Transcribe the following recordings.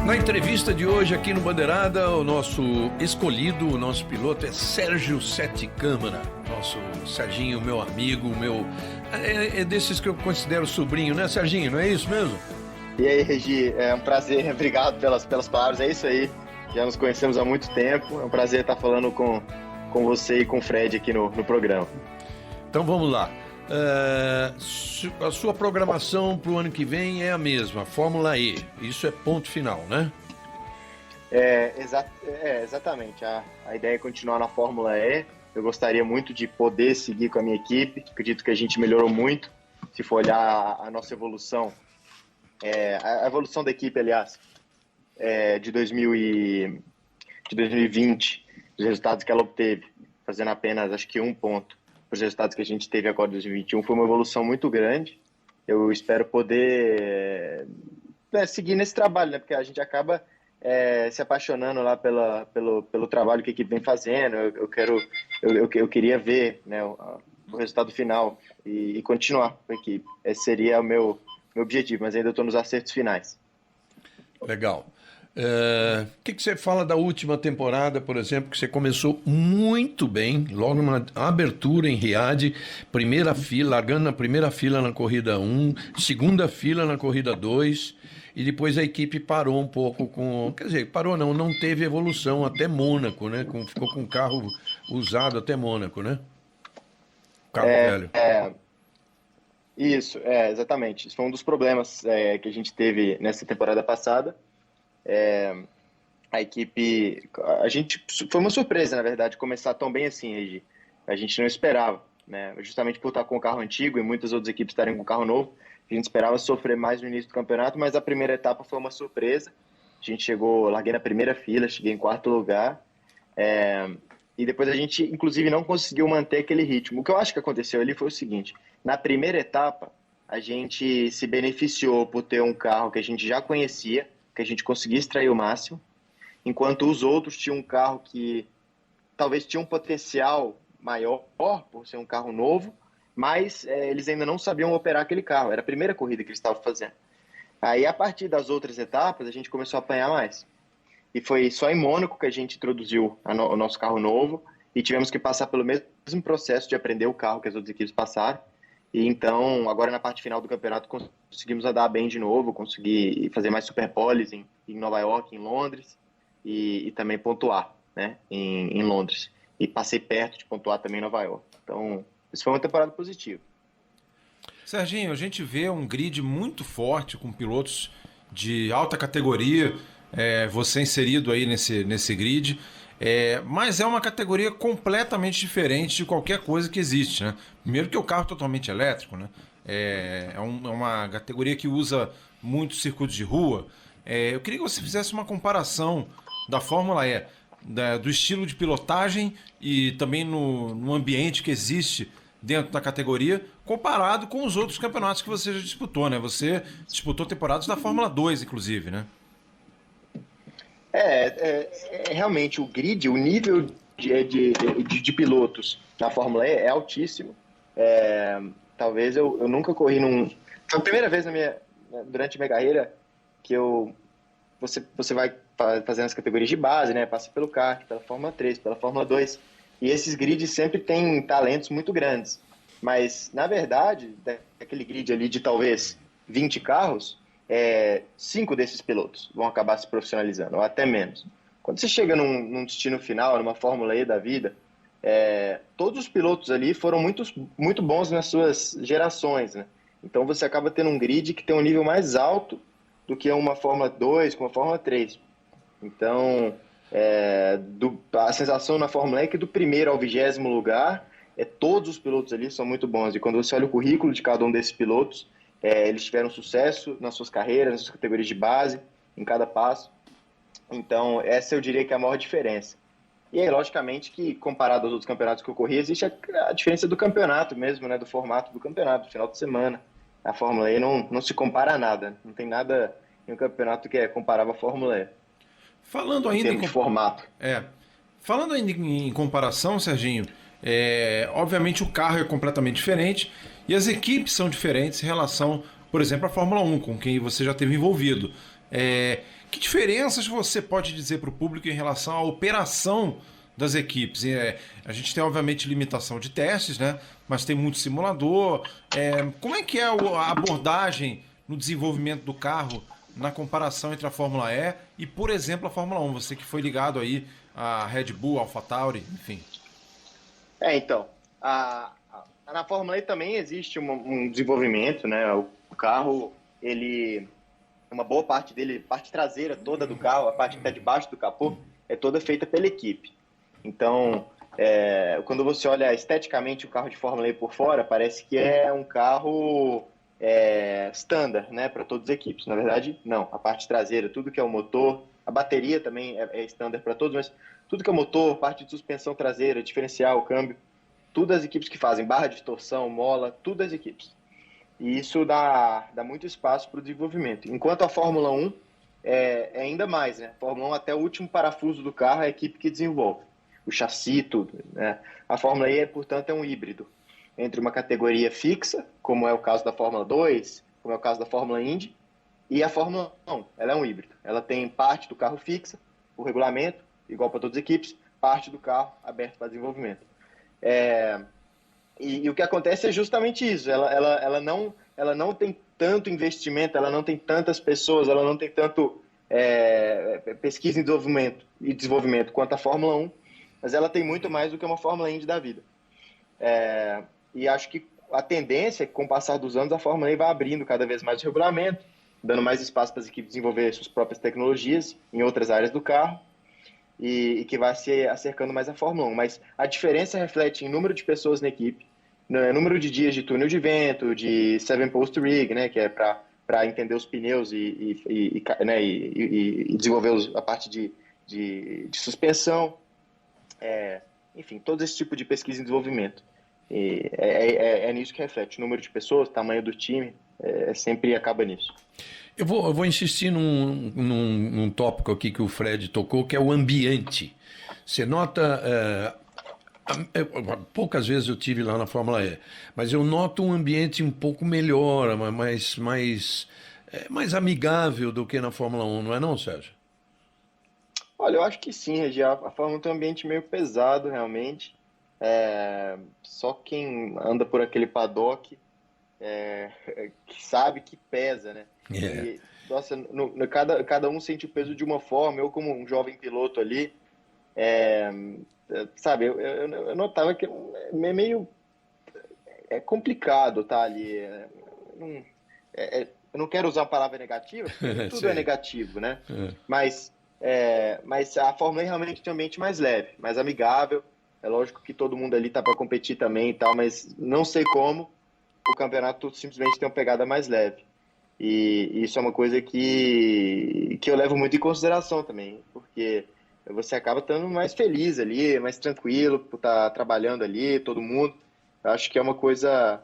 Na entrevista de hoje aqui no Bandeirada, o nosso escolhido, o nosso piloto é Sérgio Sete Câmara. Nosso Serginho, meu amigo, é desses que eu considero sobrinho, né, Serginho? Não é isso mesmo? E aí, Regi, é um prazer, obrigado pelas palavras, é isso aí. Já nos conhecemos há muito tempo, é um prazer estar falando com você e com o Fred aqui no programa. Então vamos lá. A sua programação para o ano que vem é a mesma, Fórmula E. Isso é ponto final, né? Exatamente. A ideia é continuar na Fórmula E. Eu gostaria muito de poder seguir com a minha equipe. Acredito que a gente melhorou muito. Se for olhar a nossa evolução, a evolução da equipe, aliás, de 2020, os resultados que ela obteve, fazendo apenas, acho que 1 ponto. Os resultados que a gente teve agora em 2021 foi uma evolução muito grande. Eu espero poder seguir nesse trabalho, né? Porque a gente acaba se apaixonando lá pelo trabalho que a equipe vem fazendo. Eu queria ver, né, o resultado final e continuar com a equipe. Esse seria o meu objetivo, mas ainda estou nos acertos finais. Legal. O que você fala da última temporada, por exemplo, que você começou muito bem, logo na abertura em Riad, primeira fila, largando na primeira fila na corrida 1, segunda fila na corrida 2, e depois a equipe parou um pouco parou não teve evolução até Mônaco, né? Ficou com o carro usado até Mônaco, né? Carro velho. Isso, exatamente. Isso foi um dos problemas que a gente teve nessa temporada passada. A equipe, foi uma surpresa, na verdade, começar tão bem assim, Regi. A gente não esperava, né? Justamente por estar com o carro antigo e muitas outras equipes estarem com o carro novo, a gente esperava sofrer mais no início do campeonato, mas a primeira etapa foi uma surpresa. A gente larguei na primeira fila, cheguei em 4º lugar, e depois a gente, inclusive, não conseguiu manter aquele ritmo. O que eu acho que aconteceu ali foi o seguinte: na primeira etapa, a gente se beneficiou por ter um carro que a gente já conhecia, que a gente conseguia extrair o máximo, enquanto os outros tinham um carro que talvez tinha um potencial maior por ser um carro novo, mas eles ainda não sabiam operar aquele carro. Era a primeira corrida que eles estavam fazendo. Aí, a partir das outras etapas, a gente começou a apanhar mais. E foi só em Mônaco que a gente introduziu o nosso carro novo e tivemos que passar pelo mesmo processo de aprender o carro que as outras equipes passaram. E então, agora na parte final do campeonato, conseguimos andar bem de novo, consegui fazer mais superpoles em Nova York, em Londres, e também pontuar, né, em Londres. E passei perto de pontuar também em Nova York. Então, isso foi uma temporada positiva. Serginho, a gente vê um grid muito forte com pilotos de alta categoria, você inserido aí nesse grid. Mas é uma categoria completamente diferente de qualquer coisa que existe, né? Primeiro que o carro é totalmente elétrico, né? É uma categoria que usa muitos circuitos de rua. Eu queria que você fizesse uma comparação da Fórmula E, do estilo de pilotagem e também no ambiente que existe dentro da categoria, comparado com os outros campeonatos que você já disputou, né? Você disputou temporadas da Fórmula 2, inclusive, né? Realmente o grid, o nível de pilotos na Fórmula E é altíssimo. Talvez eu nunca corri Foi a primeira vez durante a minha carreira que você vai fazendo as categorias de base, né? Passa pelo kart, pela Fórmula 3, pela Fórmula 2. E esses grids sempre têm talentos muito grandes. Mas, na verdade, aquele grid ali de talvez 20 carros, 5 desses pilotos vão acabar se profissionalizando, ou até menos. Quando você chega num destino final, numa Fórmula E da vida, todos os pilotos ali foram muito bons nas suas gerações, né? Então você acaba tendo um grid que tem um nível mais alto do que uma Fórmula 2, com uma Fórmula 3. Então, a sensação na Fórmula E é que do primeiro ao 20º lugar, todos os pilotos ali são muito bons. E quando você olha o currículo de cada um desses pilotos, eles tiveram sucesso nas suas carreiras, nas suas categorias de base, em cada passo. Então, essa eu diria que é a maior diferença. E aí, logicamente, que comparado aos outros campeonatos que eu corri, existe a diferença do campeonato mesmo, né? Do formato do campeonato, do final de semana. A Fórmula E não se compara a nada. Não tem nada em um campeonato que é comparável à Fórmula E. Falando ainda em formato. Falando ainda em comparação, Serginho, obviamente o carro é completamente diferente e as equipes são diferentes em relação, por exemplo, à Fórmula 1, com quem você já esteve envolvido. Que diferenças você pode dizer para o público em relação à operação das equipes? A gente tem, obviamente, limitação de testes, né? Mas tem muito simulador. Como é que é a abordagem no desenvolvimento do carro na comparação entre a Fórmula E e, por exemplo, a Fórmula 1? Você que foi ligado aí à Red Bull, AlphaTauri, enfim. Então, na Fórmula E também existe um desenvolvimento, né? O carro, uma boa parte dele, parte traseira toda do carro, a parte que está debaixo do capô, é toda feita pela equipe. Então, quando você olha esteticamente o carro de Fórmula E por fora, parece que é um carro standard, né, para todas as equipes. Na verdade, não. A parte traseira, tudo que é o motor, a bateria também é standard para todos, mas tudo que é o motor, parte de suspensão traseira, diferencial, câmbio, tudo as equipes que fazem, barra de torção, mola, tudo as equipes. E isso dá muito espaço para o desenvolvimento. Enquanto a Fórmula 1 é ainda mais, né? A Fórmula 1 até o último parafuso do carro é a equipe que desenvolve. O chassi, tudo, né? A Fórmula E, portanto, é um híbrido entre uma categoria fixa, como é o caso da Fórmula 2, como é o caso da Fórmula Indy, e a Fórmula 1, ela é um híbrido. Ela tem parte do carro fixa, o regulamento, igual para todas as equipes, parte do carro aberto para desenvolvimento. E o que acontece é justamente isso. Ela não tem tanto investimento, ela não tem tantas pessoas, ela não tem tanto pesquisa e desenvolvimento quanto a Fórmula 1, mas ela tem muito mais do que uma Fórmula Indy da vida. E acho que a tendência é que, com o passar dos anos, a Fórmula E vai abrindo cada vez mais o regulamento, dando mais espaço para as equipes desenvolver suas próprias tecnologias em outras áreas do carro, e que vai se acercando mais a Fórmula 1. Mas a diferença reflete em número de pessoas na equipe, número de dias de túnel de vento, de 7-post rig, né, que é para entender os pneus e desenvolver a parte de suspensão, enfim, todo esse tipo de pesquisa e desenvolvimento. E é nisso que reflete. O número de pessoas, o tamanho do time, sempre acaba nisso. Eu vou insistir num tópico aqui que o Fred tocou, que é o ambiente. Você nota... poucas vezes eu tive lá na Fórmula E, mas eu noto um ambiente um pouco melhor, mais amigável do que na Fórmula 1, não é não, Sérgio? Olha, eu acho que sim, Regi. A Fórmula 1 tem um ambiente meio pesado, realmente. Só quem anda por aquele paddock que sabe que pesa, né? E, nossa, cada um sente o peso de uma forma. Eu, como um jovem piloto ali, sabe, eu notava que é meio complicado estar ali. Eu não quero usar a palavra negativa, porque tudo é negativo, né? Mas a Fórmula 1 realmente tem um ambiente mais leve, mais amigável. É lógico que todo mundo ali tá para competir também e tal, mas não sei como o campeonato simplesmente tem uma pegada mais leve. E isso é uma coisa que eu levo muito em consideração também, porque você acaba estando mais feliz ali, mais tranquilo por estar trabalhando ali, todo mundo. Eu acho que é uma coisa,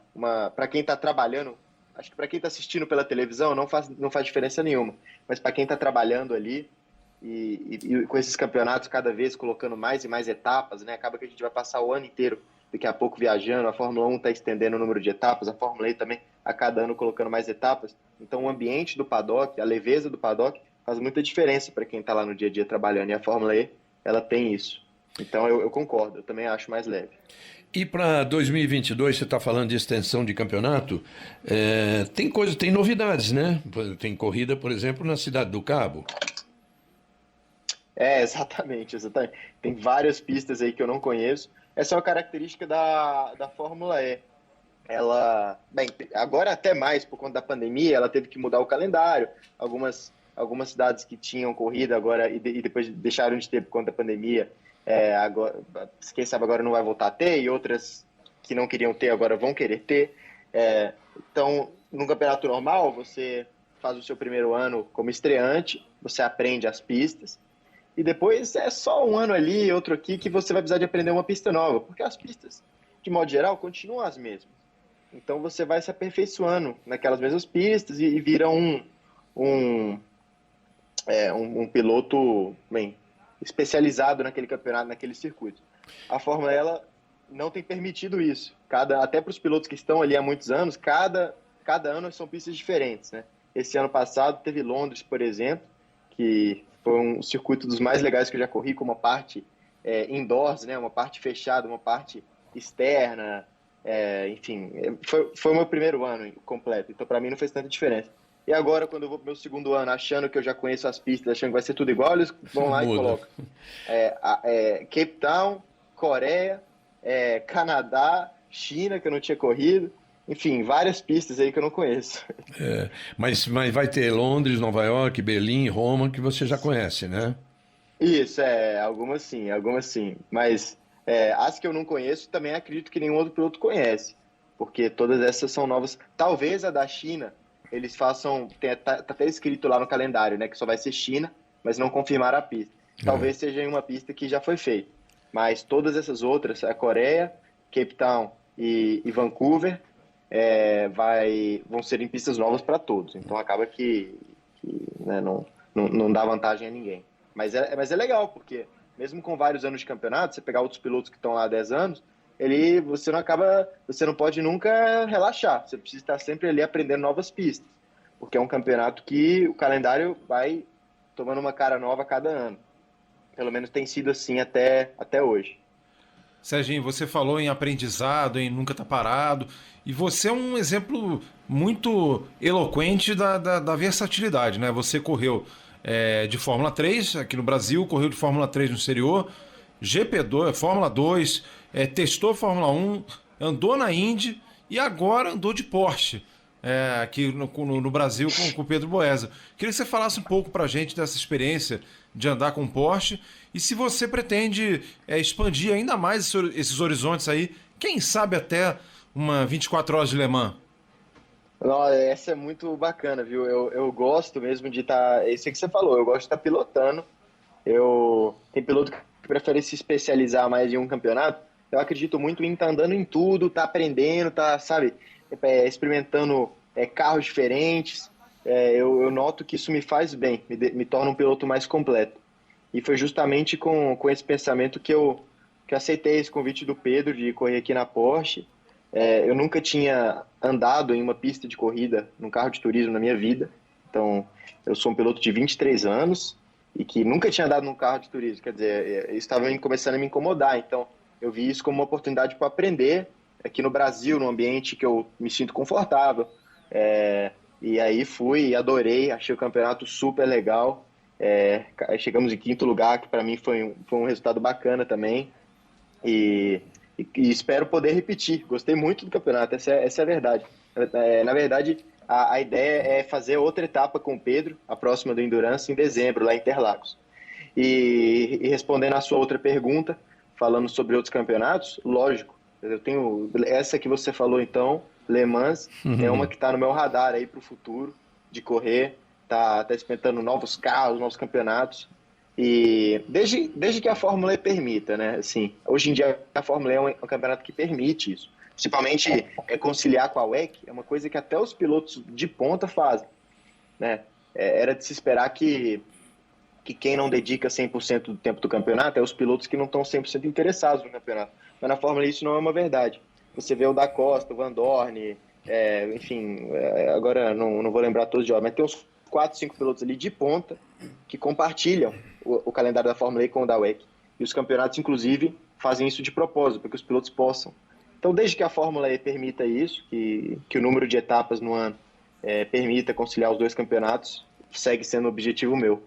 para quem está trabalhando, acho que para quem está assistindo pela televisão não faz diferença nenhuma, mas para quem está trabalhando ali, e com esses campeonatos cada vez colocando mais e mais etapas, né? Acaba que a gente vai passar o ano inteiro daqui a pouco viajando, a Fórmula 1 está estendendo o número de etapas, a Fórmula E também a cada ano colocando mais etapas. Então o ambiente do paddock, a leveza do paddock faz muita diferença para quem está lá no dia a dia trabalhando, e a Fórmula E, ela tem isso. Então eu concordo, eu também acho mais leve. E para 2022, você está falando de extensão de campeonato, tem novidades, né? Tem corrida, por exemplo, na Cidade do Cabo. Exatamente. Tem várias pistas aí que eu não conheço. Essa é uma característica da Fórmula E. Ela, agora até mais por conta da pandemia, ela teve que mudar o calendário. Algumas cidades que tinham corrida agora e depois deixaram de ter por conta da pandemia, agora, quem sabe agora não vai voltar a ter, e outras que não queriam ter agora vão querer ter. Então, no campeonato normal, você faz o seu primeiro ano como estreante, você aprende as pistas, e depois é só um ano ali, outro aqui, que você vai precisar de aprender uma pista nova, porque as pistas, de modo geral, continuam as mesmas. Então você vai se aperfeiçoando naquelas mesmas pistas e vira um piloto especializado naquele campeonato, naquele circuito. A Fórmula ela não tem permitido isso. Até para os pilotos que estão ali há muitos anos, cada ano são pistas diferentes, né? esse ano passado teve Londres, por exemplo, que foi um circuito dos mais legais que eu já corri, com uma parte indoors, né? Uma parte fechada, uma parte externa, enfim, foi o meu primeiro ano completo, então para mim não fez tanta diferença. E agora, quando eu vou pro meu segundo ano, achando que eu já conheço as pistas, achando que vai ser tudo igual, eles vão lá e Muda. colocam Cape Town, Coreia, Canadá, China, que eu não tinha corrido, enfim, várias pistas aí que eu não conheço. Mas vai ter Londres, Nova York, Berlim, Roma, que você já conhece, né? Isso, algumas sim. Mas as que eu não conheço, também acredito que nenhum outro piloto conhece, porque todas essas são novas. Talvez a da China, eles façam, tá até escrito lá no calendário, né, que só vai ser China, mas não confirmaram a pista. Talvez seja em uma pista que já foi feita. Mas todas essas outras, a Coreia, Cape Town e Vancouver, vão ser em pistas novas para todos. Então acaba que, né, não dá vantagem a ninguém. Mas é legal, porque mesmo com vários anos de campeonato, você pegar outros pilotos que estão lá há 10 anos, você não pode nunca relaxar. Você precisa estar sempre ali aprendendo novas pistas, porque é um campeonato que o calendário vai tomando uma cara nova a cada ano. Pelo menos tem sido assim até hoje. Serginho, você falou em aprendizado, em nunca estar parado, e você é um exemplo muito eloquente da versatilidade, né? Você correu de Fórmula 3 aqui no Brasil, correu de Fórmula 3 no exterior, GP2, Fórmula 2, testou Fórmula 1, andou na Indy e agora andou de Porsche aqui no Brasil com o Pedro Boeza. Queria que você falasse um pouco para a gente dessa experiência de andar com Porsche e se você pretende expandir ainda mais esses horizontes aí, quem sabe até uma 24 horas de Le Mans. Não, essa é muito bacana, viu? Eu gosto mesmo de estar. É isso que você falou, eu gosto de estar pilotando. Tem piloto que prefere se especializar mais em um campeonato. Eu acredito muito em estar andando em tudo, estar aprendendo, sabe, experimentando carros diferentes. Eu noto que isso me faz bem, me torna um piloto mais completo. E foi justamente com esse pensamento que eu aceitei esse convite do Pedro de correr aqui na Porsche. Eu nunca tinha andado em uma pista de corrida, num carro de turismo na minha vida. Então, eu sou um piloto de 23 anos e que nunca tinha andado num carro de turismo. Quer dizer, estava começando a me incomodar. Então, eu vi isso como uma oportunidade para aprender aqui no Brasil, num ambiente que eu me sinto confortável. E aí fui e adorei, achei o campeonato super legal. Chegamos em quinto lugar, que para mim foi um resultado bacana também. E espero poder repetir. Gostei muito do campeonato, essa é a verdade. Na verdade, a ideia é fazer outra etapa com o Pedro, a próxima do Endurance, em dezembro, lá em Interlagos. E respondendo a sua outra pergunta, falando sobre outros campeonatos, lógico, eu tenho essa que você falou então, Le Mans, é uma que está no meu radar aí para o futuro, de correr, tá experimentando novos carros, novos campeonatos. E desde que a Fórmula E permita, né? Assim, hoje em dia a Fórmula E é um campeonato que permite isso. Principalmente conciliar com a WEC, é uma coisa que até os pilotos de ponta fazem, né? Era de se esperar que quem não dedica 100% do tempo do campeonato é os pilotos que não estão 100% interessados no campeonato. Mas na Fórmula E isso não é uma verdade. Você vê o Da Costa, o Van Dorn, enfim, agora não vou lembrar todos de ordem, mas tem uns 4, 5 pilotos ali de ponta que compartilham o calendário da Fórmula E com o da WEC. E os campeonatos, inclusive, fazem isso de propósito, para que os pilotos possam. Então, desde que a Fórmula E permita isso, que o número de etapas no ano permita conciliar os dois campeonatos, segue sendo o objetivo meu.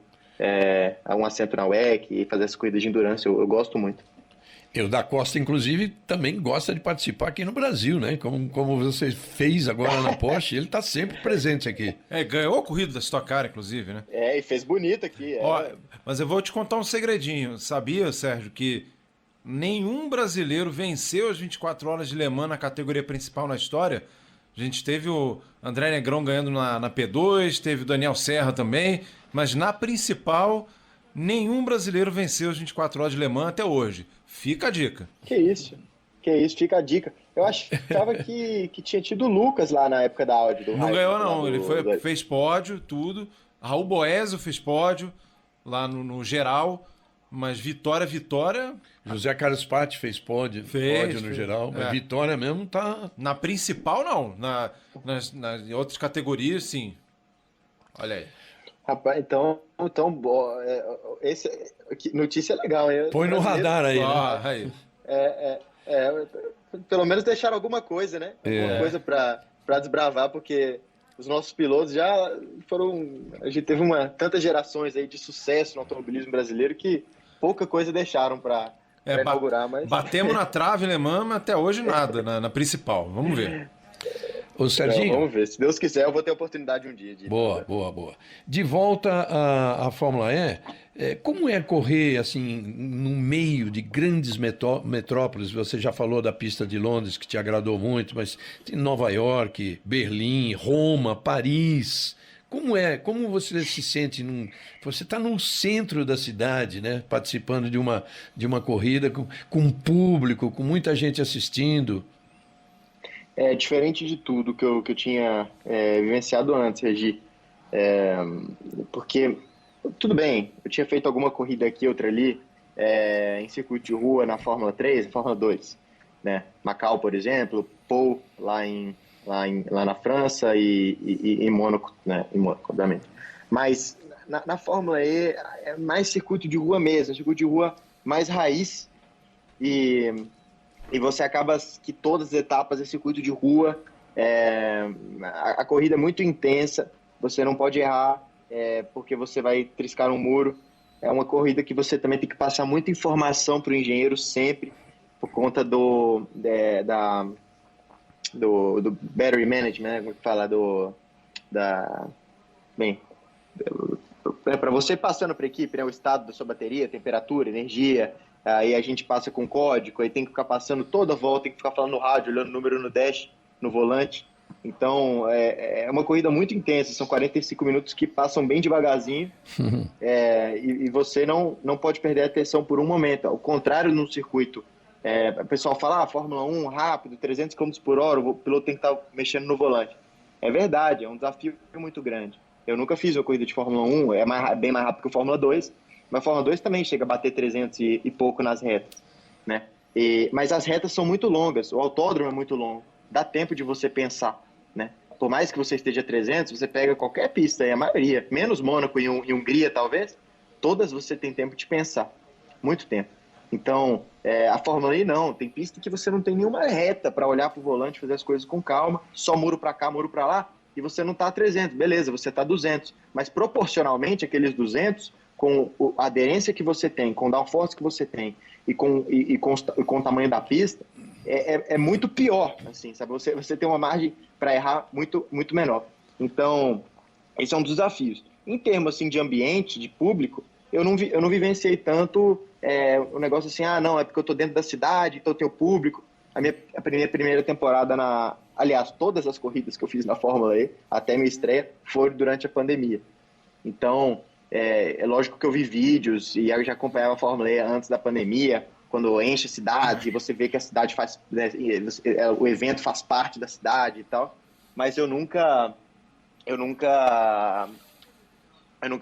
Um assento na WEC e fazer essa corrida de endurance, eu gosto muito. E o Da Costa, inclusive, também gosta de participar aqui no Brasil, né? Como você fez agora na Porsche, ele está sempre presente aqui. Ganhou a corrida da Stock Car, inclusive, né? E fez bonito aqui. Mas eu vou te contar um segredinho. Sabia, Sérgio, que nenhum brasileiro venceu as 24 horas de Le Mans na categoria principal na história? A gente teve o André Negrão ganhando na P2, teve o Daniel Serra também, mas na principal, nenhum brasileiro venceu as 24 horas de Le Mans até hoje. Fica a dica. Que isso, fica a dica. Eu achava que tinha tido o Lucas lá na época da Audi. Não ganhou, não. Ele fez pódio, tudo. Raul Boesio fez pódio lá no geral, mas vitória. José Carlos Patti fez pódio no geral, mas vitória mesmo tá. Na principal, não. Nas outras categorias, sim. Olha aí. Rapaz, notícia legal, hein? Põe no radar aí, né? Aí. É, pelo menos deixaram alguma coisa, né? Alguma coisa para desbravar, porque os nossos pilotos já foram. A gente teve tantas gerações aí de sucesso no automobilismo brasileiro que pouca coisa deixaram para inaugurar, mas. Batemos na trave, Le Mans, mas até hoje nada na principal. Vamos ver. Ô, Serginho. Vamos ver. Se Deus quiser, eu vou ter a oportunidade um dia de. Boa. De volta à Fórmula E, como é correr assim no meio de grandes metrópoles? Você já falou da pista de Londres, que te agradou muito, mas tem Nova York, Berlim, Roma, Paris. Como é? Como você se sente? Você está no centro da cidade, né? Participando de uma corrida com público, com muita gente assistindo. É diferente de tudo que eu tinha vivenciado antes, Regi. Porque, tudo bem, eu tinha feito alguma corrida aqui, outra ali, em circuito de rua, na Fórmula 3, na Fórmula 2. Né? Macau, por exemplo, Pau, lá na França e em Mônaco, né? Em Mônaco, obviamente. Mas na Fórmula E é mais circuito de rua mesmo, circuito de rua mais raiz e você acaba que todas as etapas é circuito de rua, a corrida é muito intensa, você não pode errar porque você vai triscar um muro. É uma corrida que você também tem que passar muita informação para o engenheiro sempre, por conta do battery management, né? Como fala, para você passando para a equipe, né, o estado da sua bateria, temperatura, energia, aí a gente passa com código, aí tem que ficar passando toda a volta, tem que ficar falando no rádio, olhando o número no dash, no volante. Então, é uma corrida muito intensa, são 45 minutos que passam bem devagarzinho, e você não pode perder a atenção por um momento. Ao contrário, no circuito, o pessoal fala, Fórmula 1, rápido, 300 km por hora, o piloto tem que estar mexendo no volante. É verdade, é um desafio muito grande. Eu nunca fiz uma corrida de Fórmula 1, bem mais rápido que o Fórmula 2, mas a Fórmula 2 também chega a bater 300 e pouco nas retas, né? Mas as retas são muito longas, o autódromo é muito longo, dá tempo de você pensar, né? Por mais que você esteja a 300, você pega qualquer pista, a maioria, menos Mônaco e Hungria talvez, todas você tem tempo de pensar, muito tempo. Então, a Fórmula E não, tem pista que você não tem nenhuma reta para olhar para o volante, fazer as coisas com calma, só muro para cá, muro para lá, e você não está a 300, beleza, você está a 200, mas proporcionalmente aqueles 200, com a aderência que você tem, com o downforce que você tem e com o tamanho da pista, é muito pior, assim, sabe? Você tem uma margem para errar muito, muito menor. Então, esse é um dos desafios. Em termos assim, de ambiente, de público, eu não vivenciei tanto o negócio assim, não, é porque eu estou dentro da cidade, então eu tenho público. A minha primeira temporada aliás, todas as corridas que eu fiz na Fórmula E, até minha estreia, foram durante a pandemia. Então, é lógico que eu vi vídeos e eu já acompanhava a Fórmula E antes da pandemia, quando enche a cidade e você vê que a cidade faz, né, o evento faz parte da cidade e tal, mas eu nunca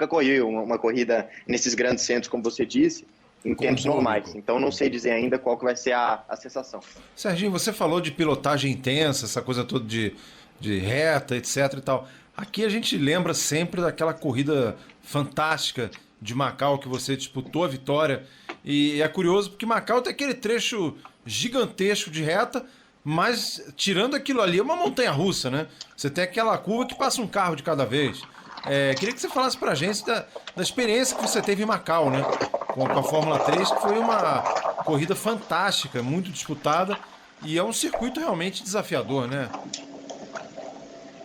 corri uma corrida nesses grandes centros, como você disse, em tempos normais. Então não sei dizer ainda qual que vai ser a sensação. Serginho, você falou de pilotagem intensa, essa coisa toda de reta, etc e tal. Aqui a gente lembra sempre daquela corrida fantástica de Macau que você disputou a vitória. E é curioso porque Macau tem aquele trecho gigantesco de reta, mas tirando aquilo ali é uma montanha-russa, né? Você tem aquela curva que passa um carro de cada vez. Queria que você falasse pra gente da experiência que você teve em Macau, né? Com a Fórmula 3, que foi uma corrida fantástica, muito disputada, e é um circuito realmente desafiador, né?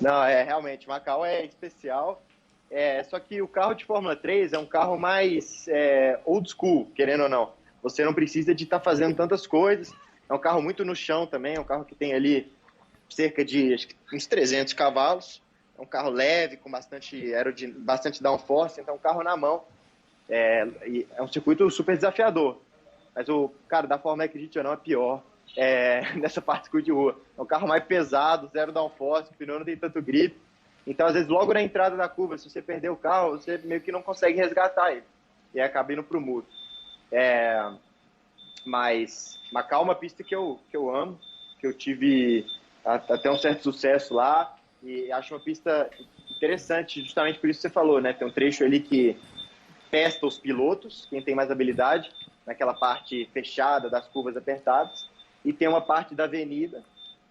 Não, realmente, Macau é especial, só que o carro de Fórmula 3 é um carro mais old school, querendo ou não. Você não precisa de estar fazendo tantas coisas, é um carro muito no chão também, é um carro que tem ali cerca de acho que uns 300 cavalos, é um carro leve, com bastante downforce, então é um carro na mão. É um circuito super desafiador. Mas o cara da Fórmula E, acredite ou não, é pior nessa parte do circuito de rua. É um carro mais pesado, zero downforce, o pneu não tem tanto grip. Então, às vezes, logo na entrada da curva, se você perder o carro, você meio que não consegue resgatar ele. E acaba indo pro muro. Mas Macau é uma pista que eu amo, que eu tive até um certo sucesso lá. E acho uma pista, em interessante, justamente por isso que você falou, né? Tem um trecho ali que testa os pilotos, quem tem mais habilidade, naquela parte fechada das curvas apertadas, e tem uma parte da avenida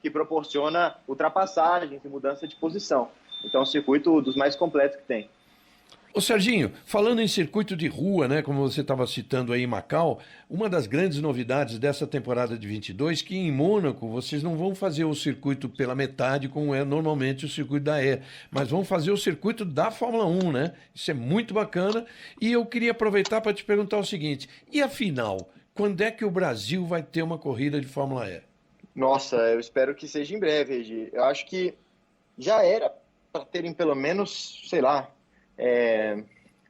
que proporciona ultrapassagens e mudança de posição. Então, é um circuito dos mais completos que tem. Ô Serginho, falando em circuito de rua, né, como você estava citando aí em Macau, uma das grandes novidades dessa temporada de 22 que em Mônaco vocês não vão fazer o circuito pela metade como é normalmente o circuito da E, mas vão fazer o circuito da Fórmula 1, né? Isso é muito bacana e eu queria aproveitar para te perguntar o seguinte, e afinal, quando é que o Brasil vai ter uma corrida de Fórmula E? Nossa, eu espero que seja em breve, Regi. Eu acho que já era para terem pelo menos, sei lá,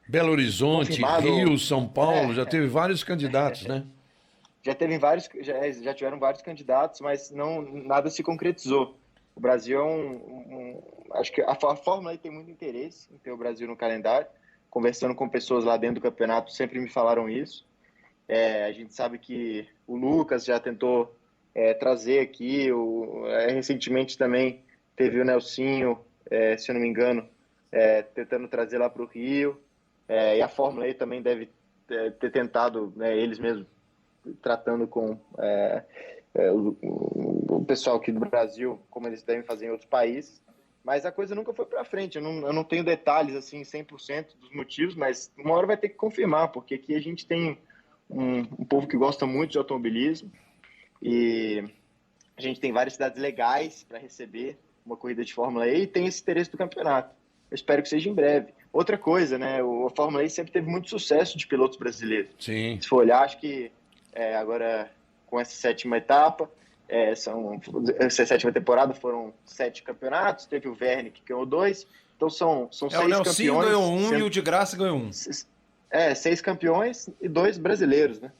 Belo Horizonte, confirmado. Rio, São Paulo, já teve vários candidatos, né? Já tiveram vários candidatos, mas nada se concretizou. O Brasil acho que a Fórmula E tem muito interesse em ter o Brasil no calendário. Conversando com pessoas lá dentro do campeonato, sempre me falaram isso. A gente sabe que o Lucas já tentou trazer aqui, recentemente também teve o Nelsinho, se eu não me engano, tentando trazer lá para o Rio, e a Fórmula E também deve ter tentado, né, eles mesmos tratando com o pessoal aqui do Brasil, como eles devem fazer em outros países, mas a coisa nunca foi para frente. Eu não tenho detalhes assim 100% dos motivos, mas uma hora vai ter que confirmar, porque aqui a gente tem um povo que gosta muito de automobilismo e a gente tem várias cidades legais para receber uma corrida de Fórmula E e tem esse interesse do campeonato. Eu espero que seja em breve. Outra coisa, né? A Fórmula E sempre teve muito sucesso de pilotos brasileiros. Sim. Se for olhar, acho que agora com essa sétima etapa, essa sétima temporada foram 7 campeonatos, teve o Verne que ganhou 2, então são 6 campeões. O Nelsinho ganhou 1 e o de graça ganhou 1. 6 campeões e 2 brasileiros, né?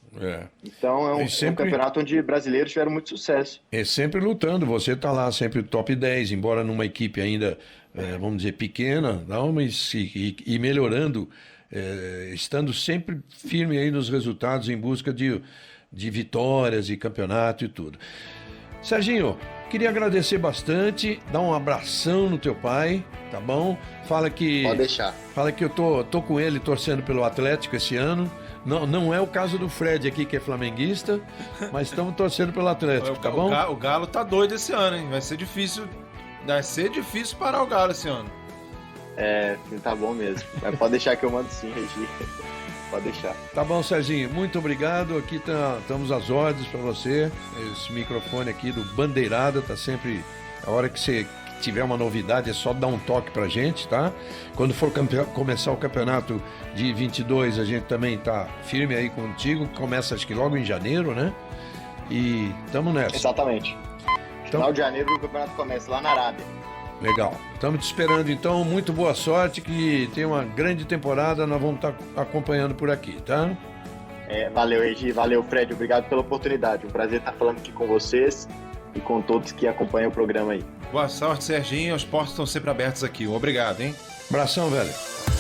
Então é um campeonato onde brasileiros tiveram muito sucesso. É sempre lutando, você está lá sempre top 10, embora numa equipe ainda, vamos dizer, pequena, não, mas e melhorando, estando sempre firme aí nos resultados em busca de vitórias e campeonato e tudo. Serginho, queria agradecer bastante, dar um abração no teu pai, tá bom? Fala que... Pode deixar. Fala que eu tô com ele torcendo pelo Atlético esse ano. Não é o caso do Fred aqui, que é flamenguista, mas estamos torcendo pelo Atlético, tá bom? O Galo tá doido esse ano, hein? Vai ser difícil parar o Galo esse ano. Tá bom mesmo. Mas pode deixar que eu mando sim, Regi. Pode deixar. Tá bom, Serginho. Muito obrigado. Aqui estamos às ordens para você. Esse microfone aqui do Bandeirada tá sempre... A hora que você tiver uma novidade é só dar um toque pra gente, tá? Quando for começar o campeonato de 22, a gente também tá firme aí contigo. Começa acho que logo em janeiro, né? E tamo nessa. Exatamente. Então... Final de janeiro o campeonato começa lá na Arábia. Legal. Estamos te esperando, então. Muito boa sorte, que tenha uma grande temporada. Nós vamos estar acompanhando por aqui, tá? Valeu, Regi. Valeu, Fred. Obrigado pela oportunidade. Um prazer estar falando aqui com vocês e com todos que acompanham o programa aí. Boa sorte, Serginho. As portas estão sempre abertas aqui. Obrigado, hein? Abração, velho.